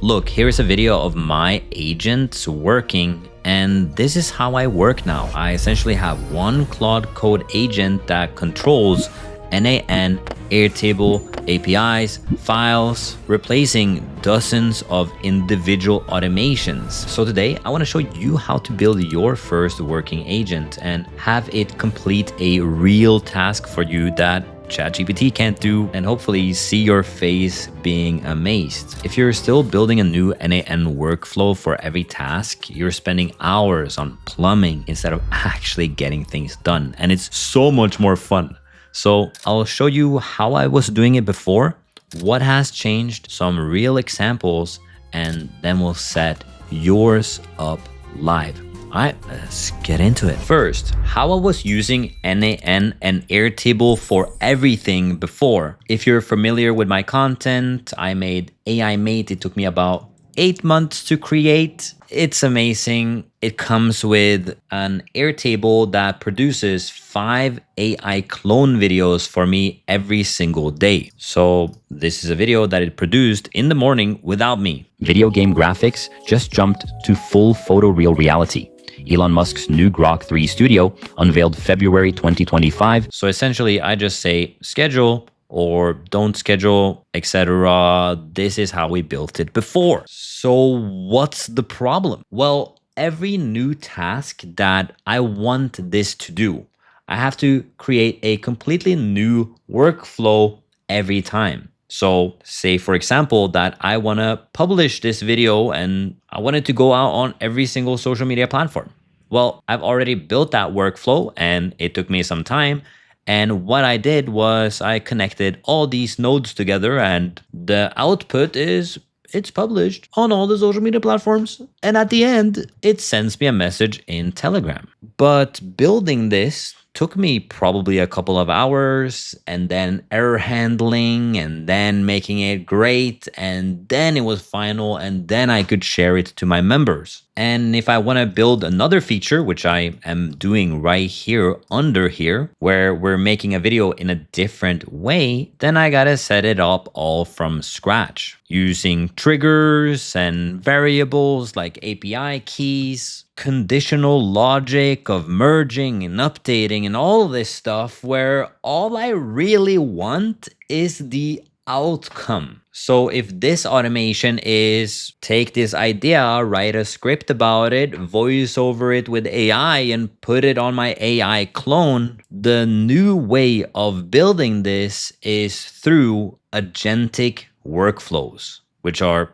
Look, here's a video of my agents working, and this is how I work now. I essentially have one Claude Code agent that controls n8n, Airtable, APIs, files, replacing dozens of individual automations. So today I want to show you how to build your first working agent and have it complete a real task for you that ChatGPT can't do, and hopefully see your face being amazed. If you're still building a new n8n workflow for every task, you're spending hours on plumbing instead of actually getting things done. And it's so much more fun. So I'll show you how I was doing it before, what has changed, some real examples, and then we'll set yours up live. All right, let's get into it. First, how I was using n8n and Airtable for everything before. If you're familiar with my content, I made AI Mate. It took me about 8 months to create. It's amazing. It comes with an Airtable that produces 5 AI clone videos for me every single day. So this is a video that it produced in the morning without me. Video game graphics just jumped to full photoreal reality. Elon Musk's new Grok 3 studio unveiled February 2025. So essentially, I just say schedule or don't schedule, etc. This is how we built it before. So what's the problem? Well, every new task that I want this to do, I have to create a completely new workflow every time. So say, for example, that I want to publish this video and I want it to go out on every single social media platform. Well, I've already built that workflow and it took me some time. And what I did was I connected all these nodes together, and the output is it's published on all the social media platforms. And at the end, it sends me a message in Telegram. But building this took me probably a couple of hours, and then error handling, and then making it great, and then it was final, and then I could share it to my members. And if I want to build another feature, which I am doing right here under here, where we're making a video in a different way, then I gotta set it up all from scratch using triggers and variables like API keys, conditional logic of merging and updating and all of this stuff, where all I really want is the outcome. So if this automation is take this idea, write a script about it, voice over it with AI and put it on my AI clone, the new way of building this is through agentic workflows, which are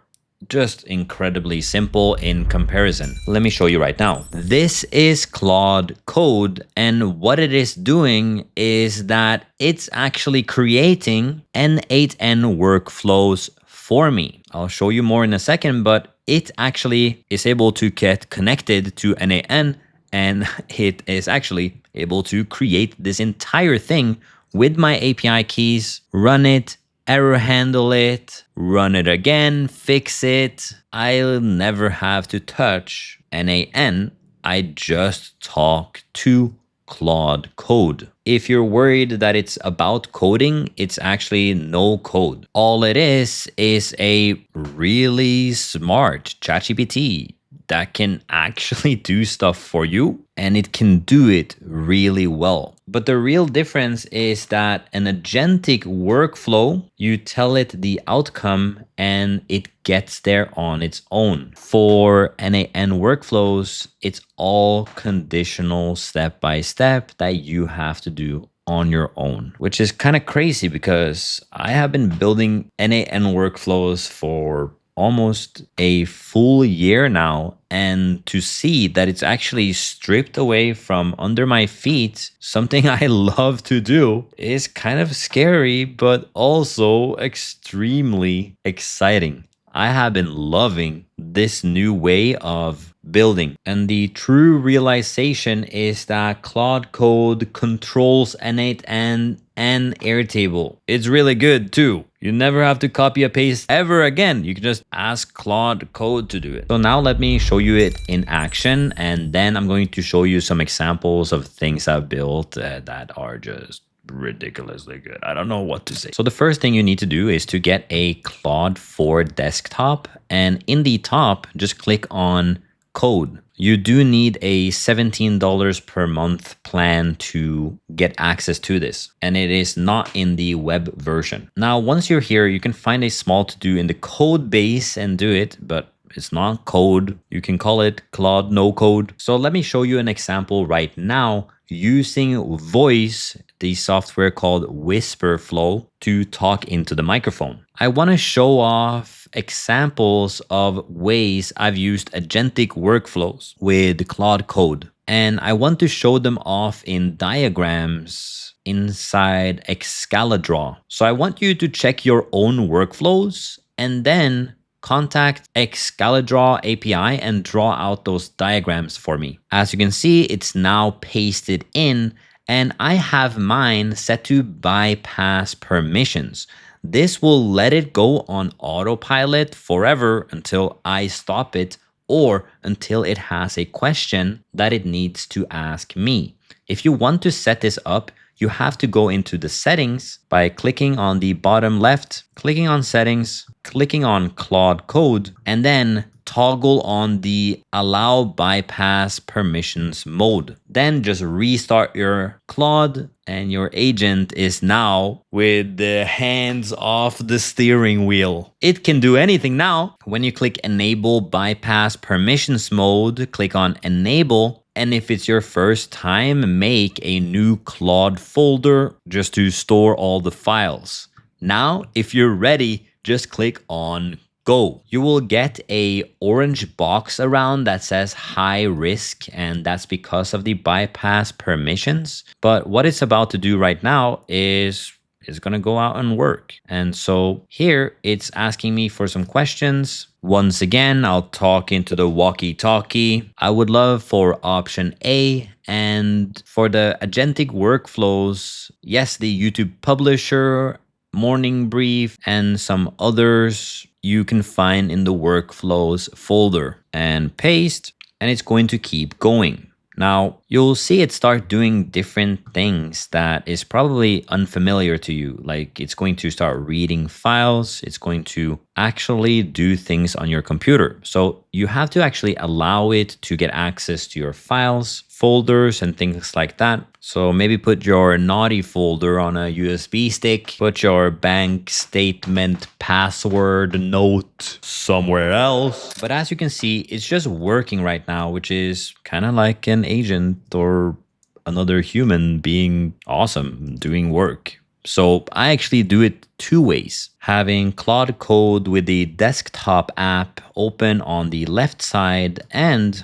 just incredibly simple in comparison. Let me show you right now. This is Claude Code, and what it is doing is that it's actually creating n8n workflows for me. I'll show you more in a second, but it actually is able to get connected to n8n, and it is actually able to create this entire thing with my API keys, run it, error handle it, run it again, fix it. I'll never have to touch n8n. I just talk to Claude Code. If you're worried that it's about coding, it's actually no code. All it is a really smart ChatGPT that can actually do stuff for you, and it can do it really well. But the real difference is that an agentic workflow, you tell it the outcome and it gets there on its own. For n8n workflows, it's all conditional step by step that you have to do on your own, which is kind of crazy because I have been building n8n workflows for almost a full year now, and to see that it's actually stripped away from under my feet, something I love to do, is kind of scary, but also extremely exciting. I have been loving this new way of building, and the true realization is that Claude Code controls n8n and Airtable. It's really good too. You never have to copy and paste ever again. You can just ask Claude Code to do it. So now let me show you it in action, and then I'm going to show you some examples of things I've built that are just ridiculously good. I don't know what to say. So the first thing you need to do is to get a Claude 4 desktop, and in the top, just click on code. You do need a $17 per month plan to get access to this, and it is not in the web version. Now, once you're here, you can find a small to-do in the code base and do it, but it's not code. You can call it Claude no code. So let me show you an example right now using voice, the software called Whisperflow, to talk into the microphone. I want to show off examples of ways I've used agentic workflows with Claude Code. And I want to show them off in diagrams inside Excalidraw. So I want you to check your own workflows and then contact Excalidraw API and draw out those diagrams for me. As you can see, it's now pasted in, and I have mine set to bypass permissions. This will let it go on autopilot forever until I stop it or until it has a question that it needs to ask me. If you want to set this up, you have to go into the settings by clicking on the bottom left, clicking on settings, clicking on Claude Code, and then toggle on the allow bypass permissions mode. Then just restart your Claude and your agent is now with the hands off the steering wheel. It can do anything now. When you click enable bypass permissions mode, click on enable. And if it's your first time, make a new Claude folder just to store all the files. Now, if you're ready, just click on go. You will get a orange box around that says high risk, and that's because of the bypass permissions. But what it's about to do right now is going to go out and work. And so here it's asking me for some questions. Once again, I'll talk into the walkie-talkie. I would love for option A, and for the agentic workflows, yes, the YouTube publisher, morning brief, and some others you can find in the workflows folder, and paste, and it's going to keep going. Now, you'll see it start doing different things that is probably unfamiliar to you. Like it's going to start reading files. It's going to actually do things on your computer. So you have to actually allow it to get access to your files, folders, and things like that. So maybe put your naughty folder on a USB stick, put your bank statement password note somewhere else. But as you can see, it's just working right now, which is kind of like an agent or another human being awesome, doing work. So I actually do it two ways. Having Claude Code with the desktop app open on the left side and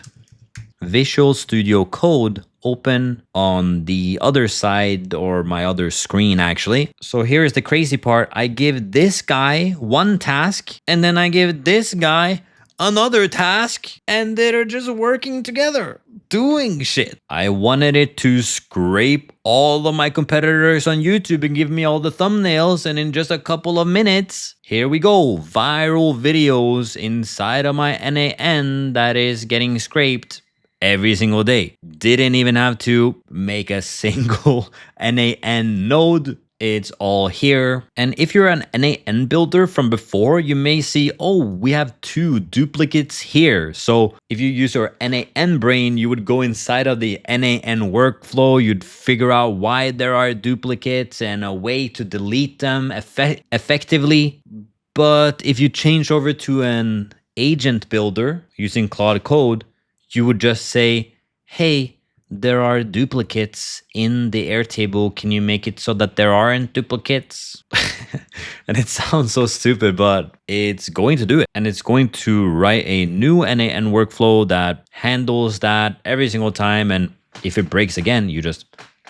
Visual Studio Code open on the other side, or my other screen actually. So here's the crazy part. I give this guy one task and then I give this guy another task, and they're just working together, doing shit. I wanted it to scrape all of my competitors on YouTube and give me all the thumbnails, and in just a couple of minutes, here we go. Viral videos inside of my n8n that is getting scraped every single day. Didn't even have to make a single n8n node. It's all here. And if you're an n8n builder from before, you may see, oh, we have two duplicates here. So if you use your n8n brain, you would go inside of the n8n workflow. You'd figure out why there are duplicates and a way to delete them effectively. But if you change over to an agent builder using Claude Code, you would just say, hey, there are duplicates in the Airtable. Can you make it so that there aren't duplicates? And it sounds so stupid, but it's going to do it. And it's going to write a new n8n workflow that handles that every single time. And if it breaks again, you just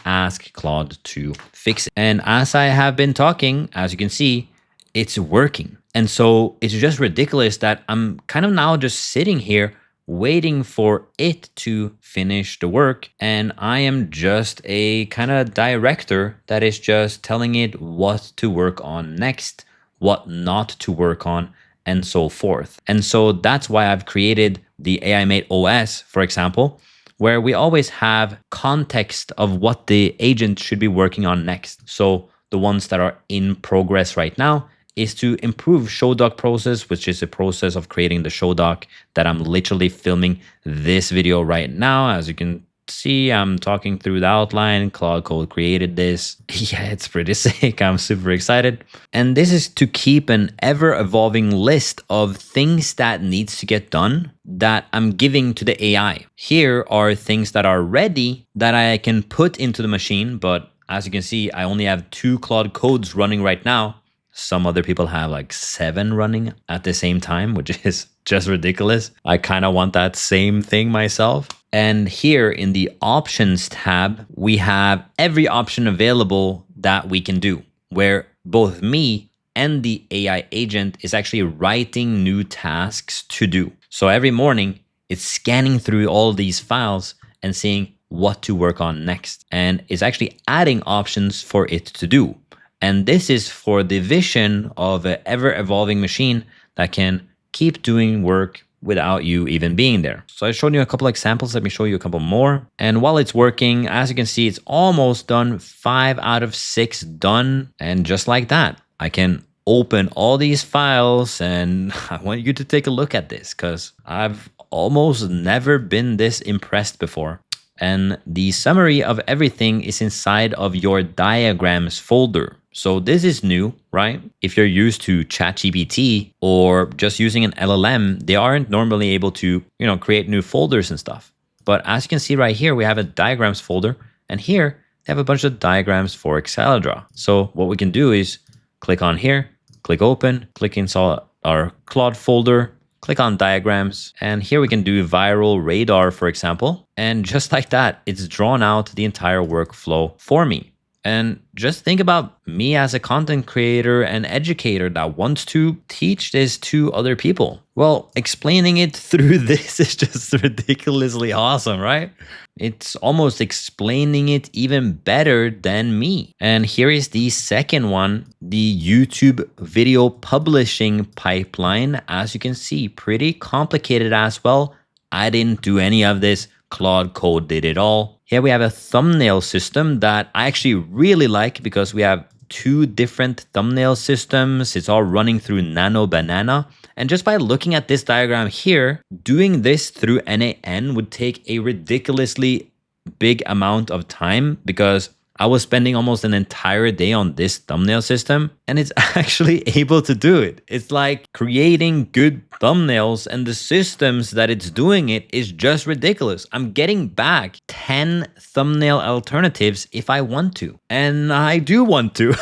ask Claude to fix it. And as I have been talking, as you can see, it's working. And so it's just ridiculous that I'm kind of now just sitting here waiting for it to finish the work, and I am just a kind of director that is just telling it what to work on next, what not to work on, and so forth. And so that's why I've created the AI Mate OS, for example, where we always have context of what the agent should be working on next. So the ones that are in progress right now is to improve show doc process, which is a process of creating the show doc that I'm literally filming this video right now. As you can see, I'm talking through the outline. Claude created this. Yeah, it's pretty sick. I'm super excited. And this is to keep an ever-evolving list of things that needs to get done that I'm giving to the AI. Here are things that are ready that I can put into the machine, but as you can see, I only have 2 Claude codes running right now. Some other people have like 7 running at the same time, which is just ridiculous. I kind of want that same thing myself. And here in the options tab, we have every option available that we can do, where both me and the AI agent is actually writing new tasks to do. So every morning, it's scanning through all these files and seeing what to work on next. And it's actually adding options for it to do. And this is for the vision of an ever-evolving machine that can keep doing work without you even being there. So I showed you a couple examples. Let me show you a couple more. And while it's working, as you can see, it's almost done. 5 out of 6 done. And just like that, I can open all these files, and I want you to take a look at this because I've almost never been this impressed before. And the summary of everything is inside of your diagrams folder. So this is new, right? If you're used to ChatGPT or just using an LLM, they aren't normally able to, create new folders and stuff. But as you can see right here, we have a diagrams folder, and here they have a bunch of diagrams for Excel. So what we can do is click on here, click open, click inside our Claude folder, click on diagrams, and here we can do viral radar, for example. And just like that, it's drawn out the entire workflow for me. And just think about me as a content creator and educator that wants to teach this to other people. Well, explaining it through this is just ridiculously awesome, right? It's almost explaining it even better than me. And here is the second one, the YouTube video publishing pipeline. As you can see, pretty complicated as well. I didn't do any of this. Claude did it all. Here we have a thumbnail system that I actually really like because we have 2 different thumbnail systems. It's all running through Nano Banana. And just by looking at this diagram here, doing this through n8n would take a ridiculously big amount of time because I was spending almost an entire day on this thumbnail system, and it's actually able to do it. It's like creating good thumbnails, and the systems that it's doing it is just ridiculous. I'm getting back 10 thumbnail alternatives if I want to, and I do want to.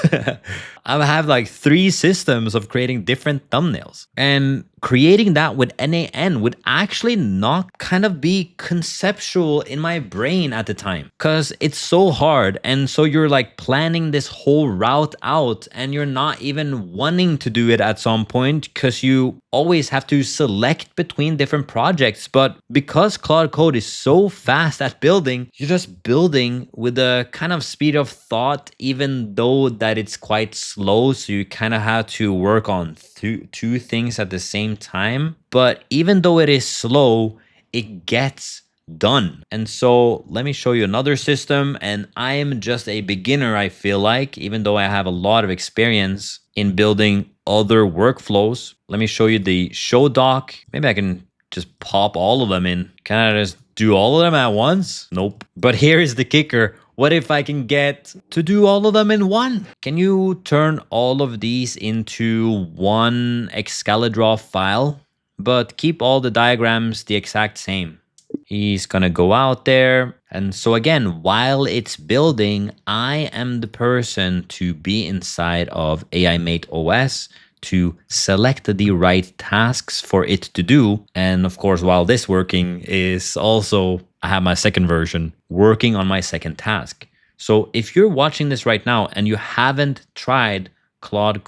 I have like 3 systems of creating different thumbnails, and creating that with n8n would actually not kind of be conceptual in my brain at the time because it's so hard. And so you're like planning this whole route out and you're not even wanting to do it at some point because you always have to select between different projects. But because Claude is so fast at building, you're just building with a kind of speed of thought, even though that it's quite slow. So you kind of have to work on two things at the same time. But even though it is slow, it gets done. And so let me show you another system. And I am just a beginner, I feel like, even though I have a lot of experience in building other workflows. Let me show you the show doc. Maybe I can just pop all of them in. Can I just do all of them at once? Nope. But here is the kicker. What if I can get to do all of them in one? Can you turn all of these into one Excalidraw file, but keep all the diagrams the exact same? He's gonna go out there. And so again, while it's building, I am the person to be inside of AI OS to select the right tasks for it to do. And of course, while this working is also, I have my second version working on my second task. So if you're watching this right now and you haven't tried Claude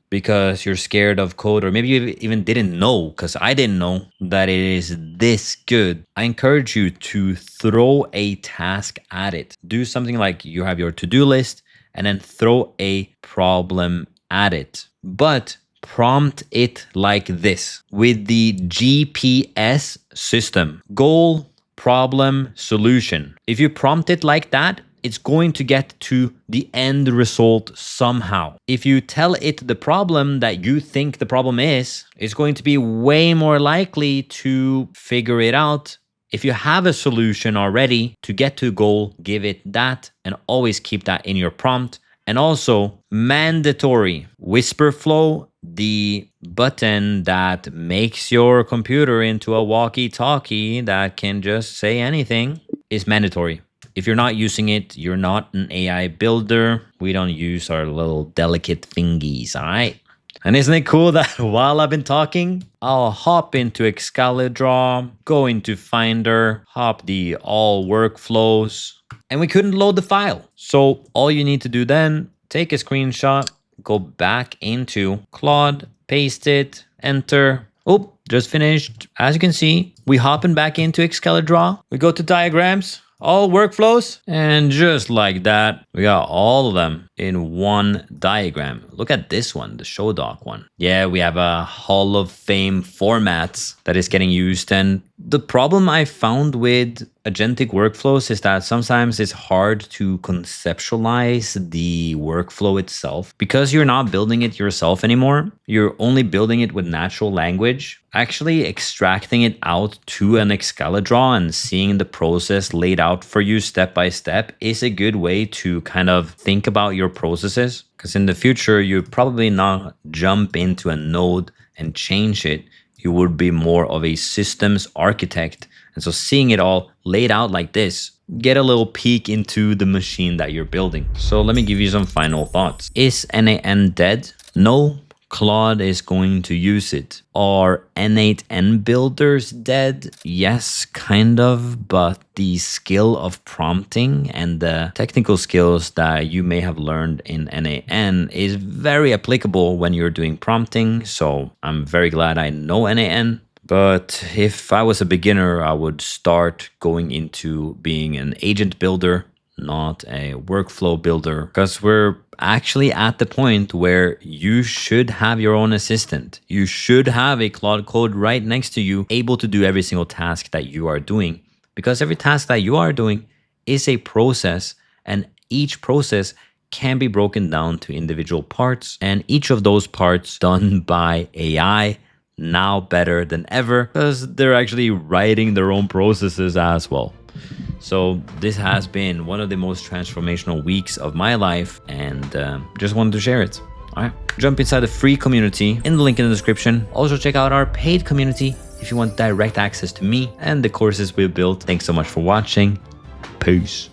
because you're scared of code, or maybe you even didn't know, because I didn't know that it is this good, I encourage you to throw a task at it. Do something like you have your to-do list and then throw a problem at it. But prompt it like this with the GPS system. Goal, problem, solution. If you prompt it like that, it's going to get to the end result somehow. If you tell it the problem that you think the problem is, it's going to be way more likely to figure it out. If you have a solution already to get to a goal, give it that and always keep that in your prompt. And also mandatory whisper flow, the button that makes your computer into a walkie-talkie that can just say anything, is mandatory. If you're not using it, you're not an AI builder. We don't use our little delicate thingies, all right? And isn't it cool that while I've been talking, I'll hop into Excalidraw, go into Finder, hop the all workflows, and we couldn't load the file. So all you need to do then, take a screenshot, go back into Claude, paste it, enter. Oh, just finished. As you can see, we hopping back into Excalidraw. We go to diagrams, all workflows, and just like that, we got all of them in one diagram. Look at this one, the show doc one. Yeah, we have a Hall of Fame formats that is getting used. And the problem I found with agentic workflows is that sometimes it's hard to conceptualize the workflow itself because you're not building it yourself anymore. You're only building it with natural language. Actually extracting it out to an Excalidraw and seeing the process laid out for you step by step is a good way to kind of think about your processes. Because in the future, you probably not jump into a node and change it. You would be more of a systems architect. And so seeing it all laid out like this, get a little peek into the machine that you're building. So let me give you some final thoughts. Is n8n dead? No. Claude is going to use it. Are n8n builders dead? Yes, kind of, but the skill of prompting and the technical skills that you may have learned in n8n is very applicable when you're doing prompting. So I'm very glad I know n8n. But if I was a beginner, I would start going into being an agent builder, not a workflow builder, because we're actually at the point where you should have your own assistant. You should have a Claude code right next to you, able to do every single task that you are doing, because every task that you are doing is a process, and each process can be broken down to individual parts, and each of those parts done by AI now better than ever because they're actually writing their own processes as well. So this has been one of the most transformational weeks of my life, and just wanted to share it. All right, jump inside the free community in the link in the description. Also check out our paid community if you want direct access to me and the courses we built. Thanks so much for watching. Peace.